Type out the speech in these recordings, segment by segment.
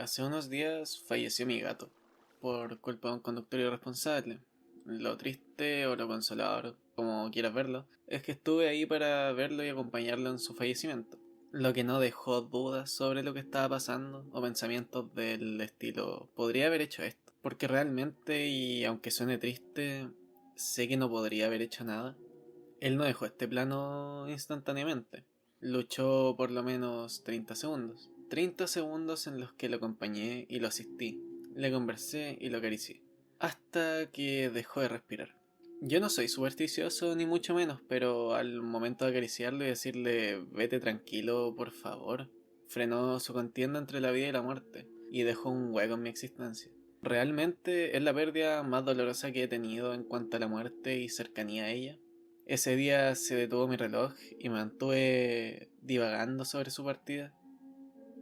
Hace unos días falleció mi gato por culpa de un conductor irresponsable. Lo triste o lo consolador, como quieras verlo, es que estuve ahí para verlo y acompañarlo en su fallecimiento. Lo que no dejó dudas sobre lo que estaba pasando o pensamientos del estilo, podría haber hecho esto. Porque realmente, y aunque suene triste, sé que no podría haber hecho nada. Él no dejó este plano instantáneamente. Luchó por lo menos 30 segundos. 30 segundos en los que lo acompañé y lo asistí. Le conversé y lo acaricié. Hasta que dejó de respirar. Yo no soy supersticioso ni mucho menos, pero al momento de acariciarlo y decirle vete tranquilo, por favor, frenó su contienda entre la vida y la muerte y dejó un hueco en mi existencia. Realmente es la pérdida más dolorosa que he tenido en cuanto a la muerte y cercanía a ella. Ese día se detuvo mi reloj y me mantuve divagando sobre su partida.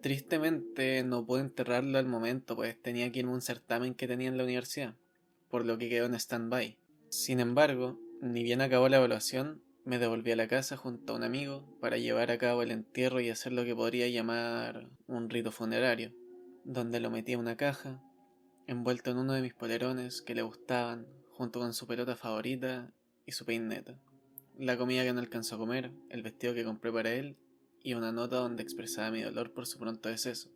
Tristemente no pude enterrarlo al momento, pues tenía que irme a un certamen que tenía en la universidad, por lo que quedó en stand-by. Sin embargo, ni bien acabó la evaluación, me devolví a la casa junto a un amigo para llevar a cabo el entierro y hacer lo que podría llamar un rito funerario, donde lo metí en una caja, envuelto en uno de mis polerones que le gustaban, junto con su pelota favorita y su peineta, la comida que no alcanzó a comer, el vestido que compré para él y una nota donde expresaba mi dolor por su pronto deceso.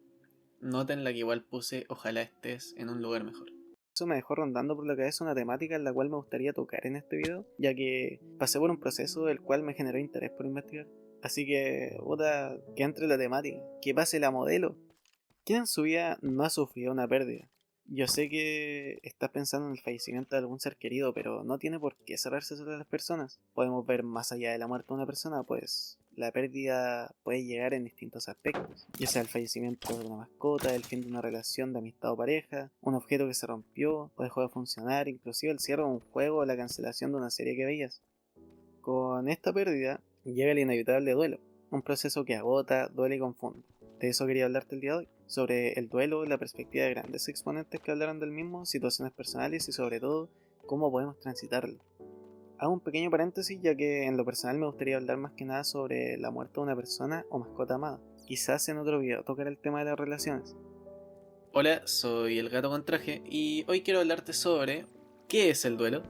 Nota en la que igual puse ojalá estés en un lugar mejor. Eso me dejó rondando por la cabeza una temática en la cual me gustaría tocar en este video, ya que pasé por un proceso del cual me generó interés por investigar. Así que, puta, que entre la temática, que pase la modelo. ¿Quién en su vida no ha sufrido una pérdida? Yo sé que estás pensando en el fallecimiento de algún ser querido, pero no tiene por qué cerrarse sobre las personas. Podemos ver más allá de la muerte de una persona, pues la pérdida puede llegar en distintos aspectos, ya sea el fallecimiento de una mascota, el fin de una relación de amistad o pareja, un objeto que se rompió o dejó de funcionar, inclusive el cierre de un juego o la cancelación de una serie que veías. Con esta pérdida llega el inevitable duelo, un proceso que agota, duele y confunde. De eso quería hablarte el día de hoy, sobre el duelo, la perspectiva de grandes exponentes que hablaron del mismo, situaciones personales y sobre todo cómo podemos transitarlo. Hago un pequeño paréntesis ya que en lo personal me gustaría hablar más que nada sobre la muerte de una persona o mascota amada. Quizás en otro video tocar el tema de las relaciones. Hola, soy el gato con traje y hoy quiero hablarte sobre ¿qué es el duelo?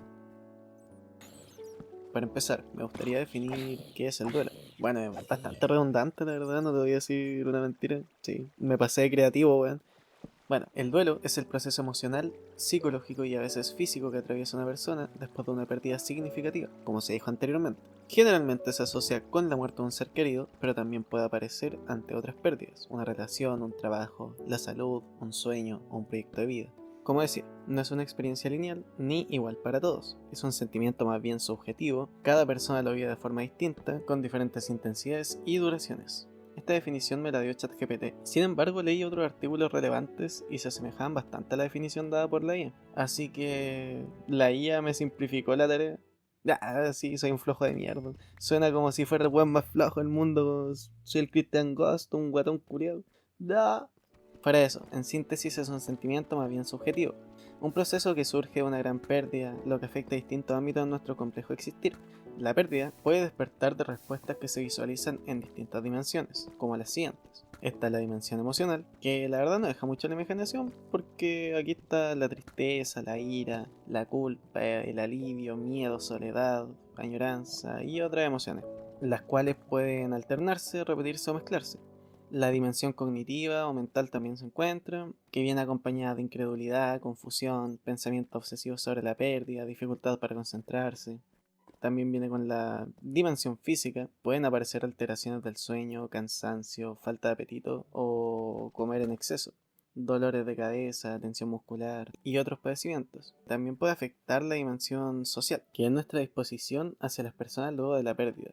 Para empezar, me gustaría definir qué es el duelo. Bueno, es bastante redundante, la verdad, no te voy a decir una mentira. Sí, me pasé de creativo, weón. Bueno, el duelo es el proceso emocional, psicológico y a veces físico que atraviesa una persona después de una pérdida significativa, como se dijo anteriormente. Generalmente se asocia con la muerte de un ser querido, pero también puede aparecer ante otras pérdidas, una relación, un trabajo, la salud, un sueño o un proyecto de vida. Como decía, no es una experiencia lineal ni igual para todos, es un sentimiento más bien subjetivo, cada persona lo vive de forma distinta, con diferentes intensidades y duraciones. Esta definición me la dio ChatGPT. Sin embargo, leí otros artículos relevantes y se asemejaban bastante a la definición dada por la IA. Así que la IA me simplificó la tarea. Ah, sí, soy un flojo de mierda. Suena como si fuera el weón más flojo del mundo. Soy el Christian Ghost, un guatón curiado. Da. Fuera de eso, en síntesis es un sentimiento más bien subjetivo. Un proceso que surge de una gran pérdida, lo que afecta a distintos ámbitos de nuestro complejo existir. La pérdida puede despertar de respuestas que se visualizan en distintas dimensiones, como las siguientes. Esta es la dimensión emocional, que la verdad no deja mucho la imaginación, porque aquí está la tristeza, la ira, la culpa, el alivio, miedo, soledad, añoranza y otras emociones, las cuales pueden alternarse, repetirse o mezclarse. La dimensión cognitiva o mental también se encuentra, que viene acompañada de incredulidad, confusión, pensamientos obsesivos sobre la pérdida, dificultad para concentrarse. También viene con la dimensión física, pueden aparecer alteraciones del sueño, cansancio, falta de apetito o comer en exceso, dolores de cabeza, tensión muscular y otros padecimientos. También puede afectar la dimensión social, que es nuestra disposición hacia las personas luego de la pérdida,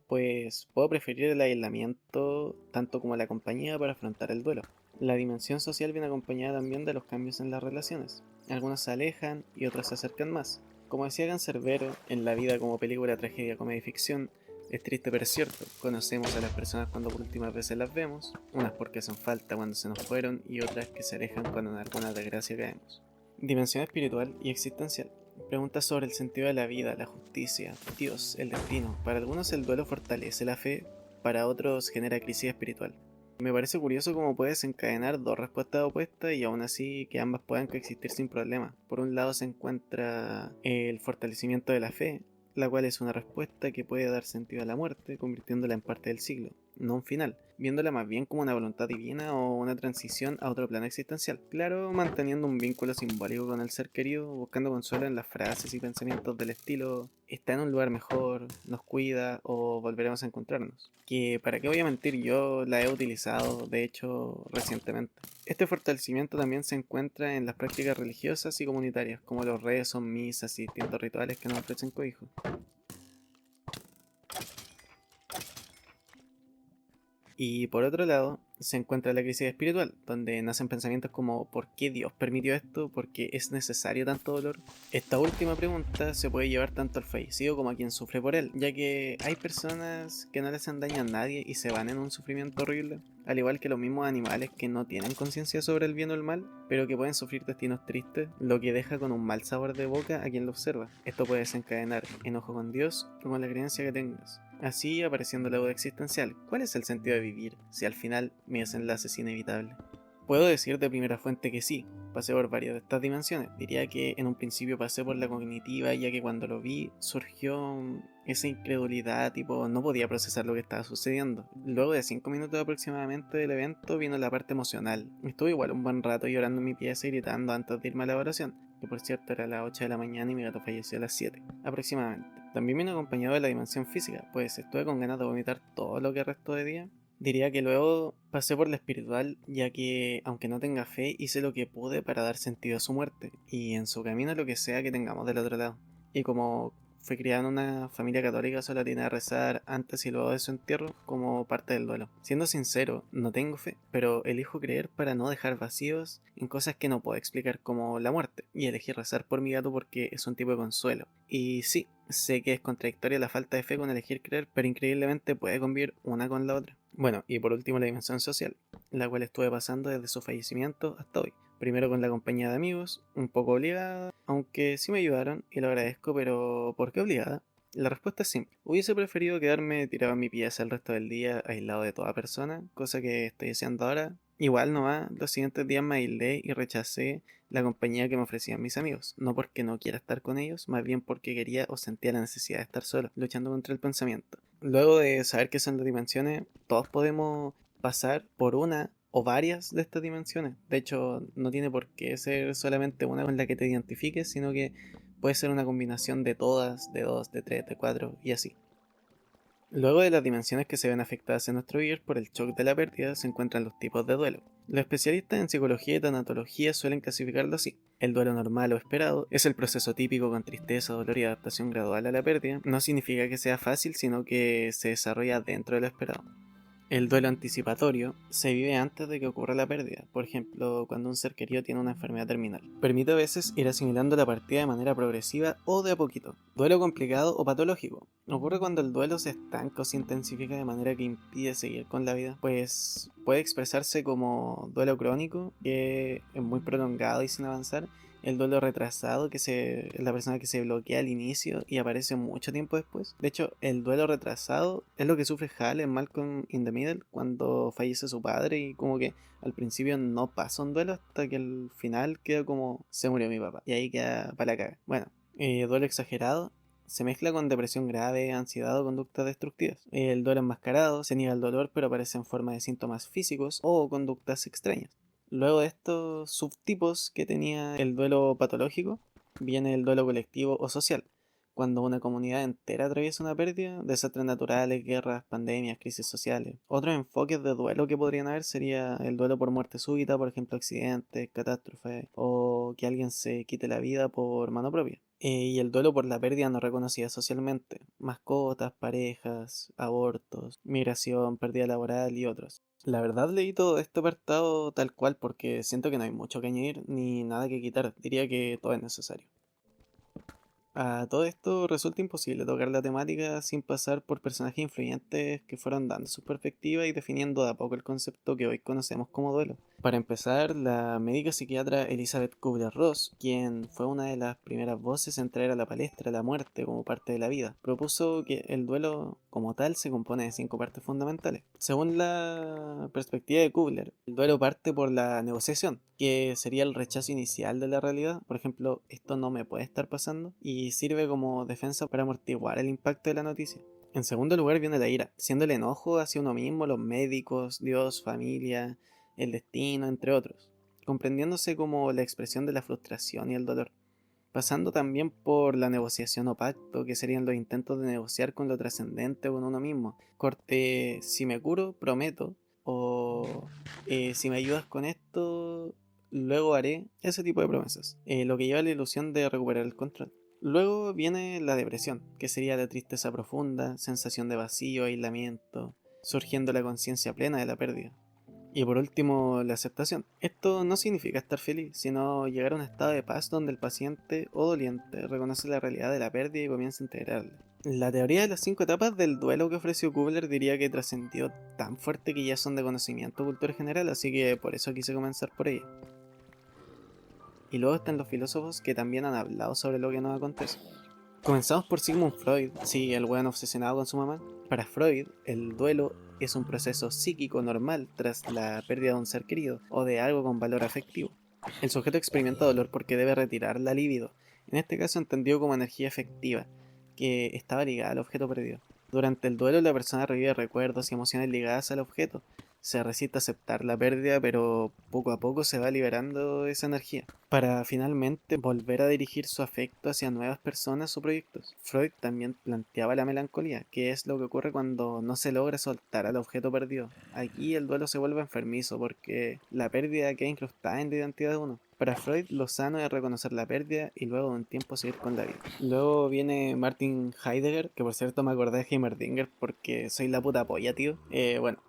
pues puedo preferir el aislamiento tanto como la compañía para afrontar el duelo. La dimensión social viene acompañada también de los cambios en las relaciones. Algunos se alejan y otros se acercan más. Como decía Cancerbero, en la vida como película, tragedia, comedia y ficción, es triste pero es cierto. Conocemos a las personas cuando por últimas veces las vemos, unas porque hacen falta cuando se nos fueron y otras que se alejan cuando en alguna desgracia caemos. Dimensión espiritual y existencial. Preguntas sobre el sentido de la vida, la justicia, Dios, el destino. Para algunos el duelo fortalece la fe, para otros genera crisis espiritual. Me parece curioso cómo puede desencadenar dos respuestas opuestas y aún así que ambas puedan coexistir sin problema. Por un lado se encuentra el fortalecimiento de la fe, la cual es una respuesta que puede dar sentido a la muerte, convirtiéndola en parte del siglo, no un final, viéndola más bien como una voluntad divina o una transición a otro plano existencial. Claro, manteniendo un vínculo simbólico con el ser querido, buscando consuelo en las frases y pensamientos del estilo está en un lugar mejor, nos cuida o volveremos a encontrarnos. Que para qué voy a mentir, yo la he utilizado, de hecho, recientemente. Este fortalecimiento también se encuentra en las prácticas religiosas y comunitarias, como los rezos, misas y distintos rituales que nos ofrecen cobijo. Y por otro lado, se encuentra la crisis espiritual, donde nacen pensamientos como ¿por qué Dios permitió esto? ¿Por qué es necesario tanto dolor? Esta última pregunta se puede llevar tanto al fallecido como a quien sufre por él, ya que hay personas que no le hacen daño a nadie y se van en un sufrimiento horrible, al igual que los mismos animales que no tienen conciencia sobre el bien o el mal, pero que pueden sufrir destinos tristes, lo que deja con un mal sabor de boca a quien lo observa. Esto puede desencadenar enojo con Dios o con la creencia que tengas. Así apareciendo la duda existencial, ¿cuál es el sentido de vivir si al final mi desenlace es inevitable? Puedo decir de primera fuente que sí, pasé por varias de estas dimensiones. Diría que en un principio pasé por la cognitiva, ya que cuando lo vi surgió esa incredulidad, tipo no podía procesar lo que estaba sucediendo. Luego de 5 minutos aproximadamente del evento vino la parte emocional. Estuve igual un buen rato llorando en mi pieza y gritando antes de irme a la oración, que por cierto era a las 8 de la mañana y mi gato falleció a las 7 aproximadamente. También vino acompañado de la dimensión física, pues estuve con ganas de vomitar todo lo que restó de día. Diría que luego pasé por la espiritual, ya que aunque no tenga fe, hice lo que pude para dar sentido a su muerte y en su camino lo que sea que tengamos del otro lado. Y como fui criado en una familia católica, solo tiene a rezar antes y luego de su entierro como parte del duelo. Siendo sincero, no tengo fe, pero elijo creer para no dejar vacíos en cosas que no puedo explicar como la muerte. Y elegí rezar por mi gato porque es un tipo de consuelo. Y sí, sé que es contradictoria la falta de fe con elegir creer, pero increíblemente puede convivir una con la otra. Bueno, y por último la dimensión social, la cual estuve pasando desde su fallecimiento hasta hoy. Primero con la compañía de amigos, un poco obligada, aunque sí me ayudaron y lo agradezco, pero ¿por qué obligada? La respuesta es simple. Hubiese preferido quedarme tirado en mi pieza el resto del día, aislado de toda persona, cosa que estoy haciendo ahora. Igual no va, los siguientes días me aislé y rechacé la compañía que me ofrecían mis amigos, no porque no quiera estar con ellos, más bien porque quería o sentía la necesidad de estar solo, luchando contra el pensamiento. Luego de saber qué son las dimensiones, todos podemos pasar por una o varias de estas dimensiones. De hecho, no tiene por qué ser solamente una con la que te identifiques, sino que puede ser una combinación de todas, de dos, de tres, de cuatro y así. Luego de las dimensiones que se ven afectadas en nuestro vivir por el shock de la pérdida se encuentran los tipos de duelo. Los especialistas en psicología y tanatología suelen clasificarlo así. El duelo normal o esperado es el proceso típico con tristeza, dolor y adaptación gradual a la pérdida. No significa que sea fácil, sino que se desarrolla dentro de lo esperado. El duelo anticipatorio se vive antes de que ocurra la pérdida, por ejemplo, cuando un ser querido tiene una enfermedad terminal. Permite a veces ir asimilando la partida de manera progresiva o de a poquito. Duelo complicado o patológico. Ocurre cuando el duelo se estanca o se intensifica de manera que impide seguir con la vida, pues puede expresarse como duelo crónico, que es muy prolongado y sin avanzar. El duelo retrasado, es la persona que se bloquea al inicio y aparece mucho tiempo después. De hecho, el duelo retrasado es lo que sufre Hal en Malcolm in the Middle cuando fallece su padre y como que al principio no pasa un duelo hasta que al final queda como se murió mi papá y ahí queda para la caga. Bueno, duelo exagerado se mezcla con depresión grave, ansiedad o conductas destructivas. El duelo enmascarado se niega el dolor pero aparece en forma de síntomas físicos o conductas extrañas. Luego de estos subtipos que tenía el duelo patológico, viene el duelo colectivo o social, cuando una comunidad entera atraviesa una pérdida, desastres naturales, guerras, pandemias, crisis sociales. Otros enfoques de duelo que podrían haber sería el duelo por muerte súbita, por ejemplo accidentes, catástrofes, o que alguien se quite la vida por mano propia. Y el duelo por la pérdida no reconocida socialmente, mascotas, parejas, abortos, migración, pérdida laboral y otros. La verdad leí todo este apartado tal cual porque siento que no hay mucho que añadir ni nada que quitar, diría que todo es necesario. A todo esto resulta imposible tocar la temática sin pasar por personajes influyentes que fueron dando su perspectiva y definiendo de a poco el concepto que hoy conocemos como duelo. Para empezar, la médica psiquiatra Elizabeth Kubler-Ross, quien fue una de las primeras voces en traer a la palestra la muerte como parte de la vida, propuso que el duelo como tal se compone de 5 partes fundamentales. Según la perspectiva de Kubler, el duelo parte por la negociación, que sería el rechazo inicial de la realidad, por ejemplo, esto no me puede estar pasando, y sirve como defensa para amortiguar el impacto de la noticia. En segundo lugar viene la ira, siendo el enojo hacia uno mismo, los médicos, Dios, familia, el destino, entre otros, comprendiéndose como la expresión de la frustración y el dolor, pasando también por la negociación o pacto, que serían los intentos de negociar con lo trascendente o con uno mismo. Corte, si me curo, prometo, o si me ayudas con esto, luego haré, ese tipo de promesas, lo que lleva a la ilusión de recuperar el control. Luego viene la depresión, que sería la tristeza profunda, sensación de vacío, aislamiento, surgiendo la conciencia plena de la pérdida. Y por último, la aceptación. Esto no significa estar feliz, sino llegar a un estado de paz donde el paciente o doliente reconoce la realidad de la pérdida y comienza a integrarla. La teoría de las 5 etapas del duelo que ofreció Kubler diría que trascendió tan fuerte que ya son de conocimiento cultural general, así que por eso quise comenzar por ella. Y luego están los filósofos que también han hablado sobre lo que nos acontece. Comenzamos por Sigmund Freud, sí, el weón obsesionado con su mamá. Para Freud, el duelo es un proceso psíquico normal tras la pérdida de un ser querido o de algo con valor afectivo. El sujeto experimenta dolor porque debe retirar la libido, en este caso entendido como energía afectiva, que estaba ligada al objeto perdido. Durante el duelo la persona revive recuerdos y emociones ligadas al objeto. Se resiste a aceptar la pérdida, pero poco a poco se va liberando esa energía, para finalmente volver a dirigir su afecto hacia nuevas personas o proyectos. Freud también planteaba la melancolía, que es lo que ocurre cuando no se logra soltar al objeto perdido. Aquí el duelo se vuelve enfermizo porque la pérdida queda incrustada en la identidad de uno. Para Freud, lo sano es reconocer la pérdida y luego de un tiempo seguir con la vida. Luego viene Martin Heidegger, que por cierto me acordé de Heimerdinger porque soy la puta polla, tío. Bueno,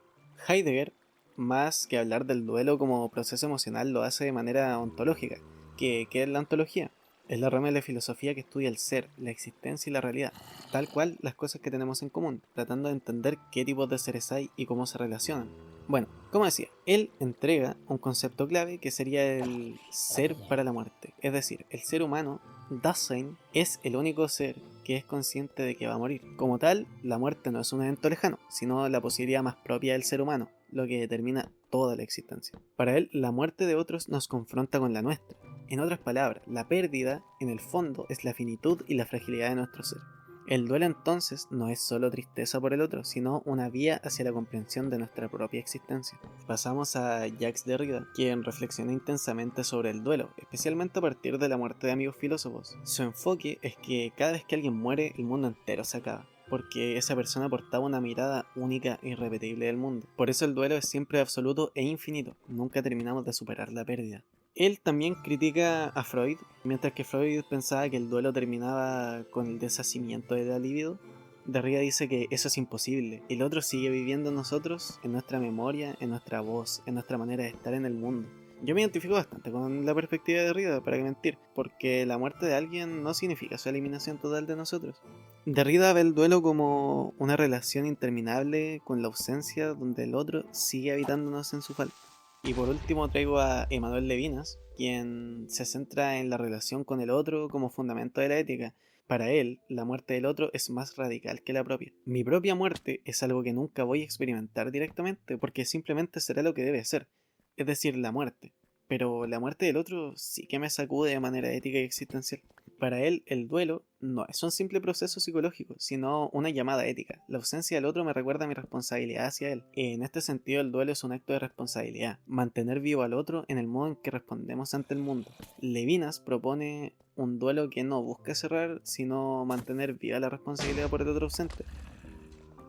Heidegger, más que hablar del duelo como proceso emocional, lo hace de manera ontológica. ¿Qué es la ontología? Es la rama de la filosofía que estudia el ser, la existencia y la realidad, tal cual las cosas que tenemos en común, tratando de entender qué tipos de seres hay y cómo se relacionan. Bueno, como decía, él entrega un concepto clave que sería el ser para la muerte, es decir, el ser humano, Dasein, es el único ser que es consciente de que va a morir. Como tal, la muerte no es un evento lejano, sino la posibilidad más propia del ser humano, lo que determina toda la existencia. Para él, la muerte de otros nos confronta con la nuestra. En otras palabras, la pérdida, en el fondo, es la finitud y la fragilidad de nuestro ser. El duelo entonces no es solo tristeza por el otro, sino una vía hacia la comprensión de nuestra propia existencia. Pasamos a Jacques Derrida, quien reflexiona intensamente sobre el duelo, especialmente a partir de la muerte de amigos filósofos. Su enfoque es que cada vez que alguien muere, el mundo entero se acaba, porque esa persona portaba una mirada única e irrepetible del mundo. Por eso el duelo es siempre absoluto e infinito, nunca terminamos de superar la pérdida. Él también critica a Freud, mientras que Freud pensaba que el duelo terminaba con el deshacimiento de la libido. Derrida dice que eso es imposible. El otro sigue viviendo en nosotros, en nuestra memoria, en nuestra voz, en nuestra manera de estar en el mundo. Yo me identifico bastante con la perspectiva de Derrida, para qué mentir, porque la muerte de alguien no significa su eliminación total de nosotros. Derrida ve el duelo como una relación interminable con la ausencia donde el otro sigue habitándonos en su falta. Y por último traigo a Emmanuel Levinas, quien se centra en la relación con el otro como fundamento de la ética. Para él, la muerte del otro es más radical que la propia. Mi propia muerte es algo que nunca voy a experimentar directamente porque simplemente será lo que debe ser, es decir, la muerte. Pero la muerte del otro sí que me sacude de manera ética y existencial. Para él, el duelo no es un simple proceso psicológico, sino una llamada ética. La ausencia del otro me recuerda mi responsabilidad hacia él. En este sentido, el duelo es un acto de responsabilidad, mantener vivo al otro en el modo en que respondemos ante el mundo. Levinas propone un duelo que no busca cerrar, sino mantener viva la responsabilidad por el otro ausente.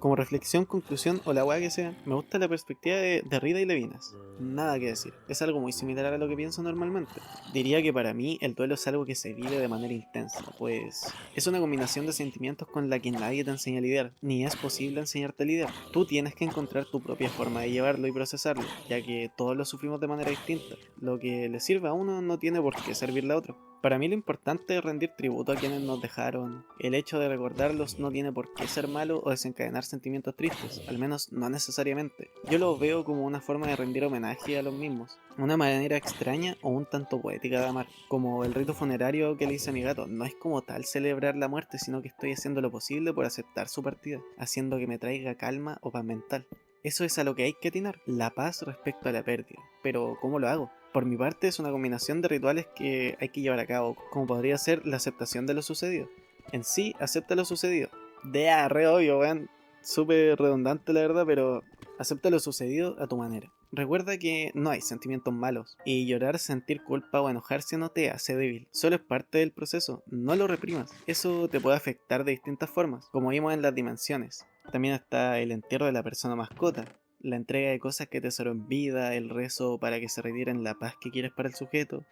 Como reflexión, conclusión o la weá que sea, me gusta la perspectiva de Derrida y Levinas. Nada que decir, es algo muy similar a lo que pienso normalmente. Diría que para mí el duelo es algo que se vive de manera intensa, pues es una combinación de sentimientos con la que nadie te enseña a lidiar, ni es posible enseñarte a lidiar. Tú tienes que encontrar tu propia forma de llevarlo y procesarlo, ya que todos lo sufrimos de manera distinta. Lo que le sirve a uno no tiene por qué servirle a otro. Para mí lo importante es rendir tributo a quienes nos dejaron. El hecho de recordarlos no tiene por qué ser malo o desencadenar sentimientos tristes, al menos no necesariamente. Yo lo veo como una forma de rendir homenaje a los mismos, una manera extraña o un tanto poética de amar. Como el rito funerario que le hice a mi gato, no es como tal celebrar la muerte, sino que estoy haciendo lo posible por aceptar su partida, haciendo que me traiga calma o paz mental. Eso es a lo que hay que atinar, la paz respecto a la pérdida. Pero ¿cómo lo hago? Por mi parte es una combinación de rituales que hay que llevar a cabo, como podría ser la aceptación de lo sucedido. En sí, acepta lo sucedido. Re obvio, weón. Súper redundante la verdad, pero acepta lo sucedido a tu manera. Recuerda que no hay sentimientos malos, y llorar, sentir culpa o enojarse no te hace débil, solo es parte del proceso, no lo reprimas. Eso te puede afectar de distintas formas, como vimos en las dimensiones. También está el entierro de la persona mascota, la entrega de cosas que tesoró en vida, el rezo para que se retiren la paz que quieres para el sujeto.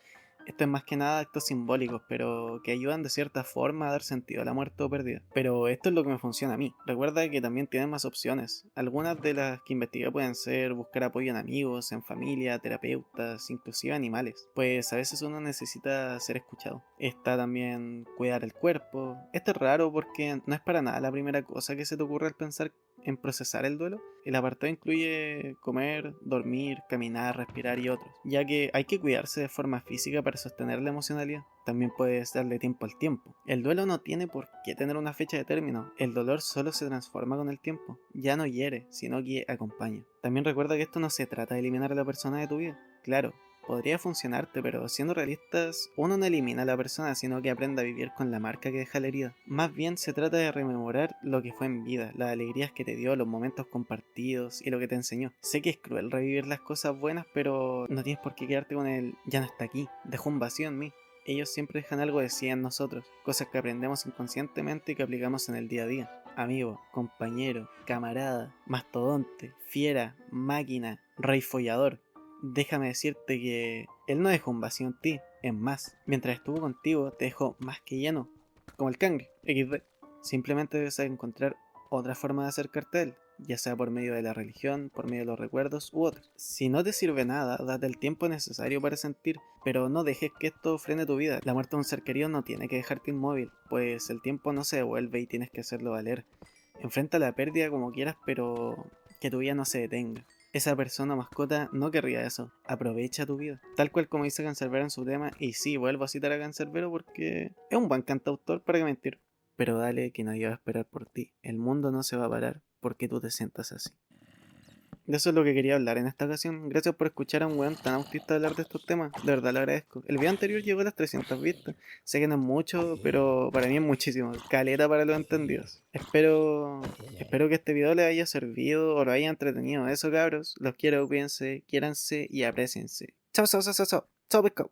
Esto es más que nada actos simbólicos, pero que ayudan de cierta forma a dar sentido a la muerte o pérdida. Pero esto es lo que me funciona a mí. Recuerda que también tienes más opciones. Algunas de las que investigué pueden ser buscar apoyo en amigos, en familia, terapeutas, inclusive animales. Pues a veces uno necesita ser escuchado. Está también cuidar el cuerpo. Esto es raro porque no es para nada la primera cosa que se te ocurre al pensar en procesar el duelo. El apartado incluye comer, dormir, caminar, respirar y otros, ya que hay que cuidarse de forma física para sostener la emocionalidad. También puedes darle tiempo al tiempo. El duelo no tiene por qué tener una fecha de término, el dolor solo se transforma con el tiempo, ya no hiere, sino que acompaña. También recuerda que esto no se trata de eliminar a la persona de tu vida, claro. Podría funcionarte, pero siendo realistas, uno no elimina a la persona, sino que aprende a vivir con la marca que deja la herida. Más bien se trata de rememorar lo que fue en vida, las alegrías que te dio, los momentos compartidos y lo que te enseñó. Sé que es cruel revivir las cosas buenas, pero no tienes por qué quedarte con el ya no está aquí, dejó un vacío en mí. Ellos siempre dejan algo de sí en nosotros, cosas que aprendemos inconscientemente y que aplicamos en el día a día. Amigo, compañero, camarada, mastodonte, fiera, máquina, rey follador. Déjame decirte que él no dejó un vacío en ti, es más, mientras estuvo contigo te dejó más que lleno, como el cangre, XD. Simplemente debes encontrar otra forma de acercarte a él, ya sea por medio de la religión, por medio de los recuerdos u otros. Si no te sirve nada, date el tiempo necesario para sentir, pero no dejes que esto frene tu vida. La muerte de un ser querido no tiene que dejarte inmóvil, pues el tiempo no se devuelve y tienes que hacerlo valer. Enfrenta la pérdida como quieras, pero que tu vida no se detenga. Esa persona mascota no querría eso. Aprovecha tu vida. Tal cual como dice Canserbero en su tema, y sí, vuelvo a citar a Canserbero porque es un buen cantautor, para qué mentir. Pero dale que nadie va a esperar por ti. El mundo no se va a parar porque tú te sientas así. De eso es lo que quería hablar en esta ocasión. Gracias por escuchar a un weón tan autista hablar de estos temas. De verdad lo agradezco. El video anterior llegó a las 300 vistas. Sé que no es mucho, pero para mí es muchísimo. Caleta para los entendidos. Espero que este video les haya servido o lo haya entretenido. Eso, cabros. Los quiero, cuídense, quiéranse y apreciense. Chao, chao, chao, chao, chao. Chao, pescado.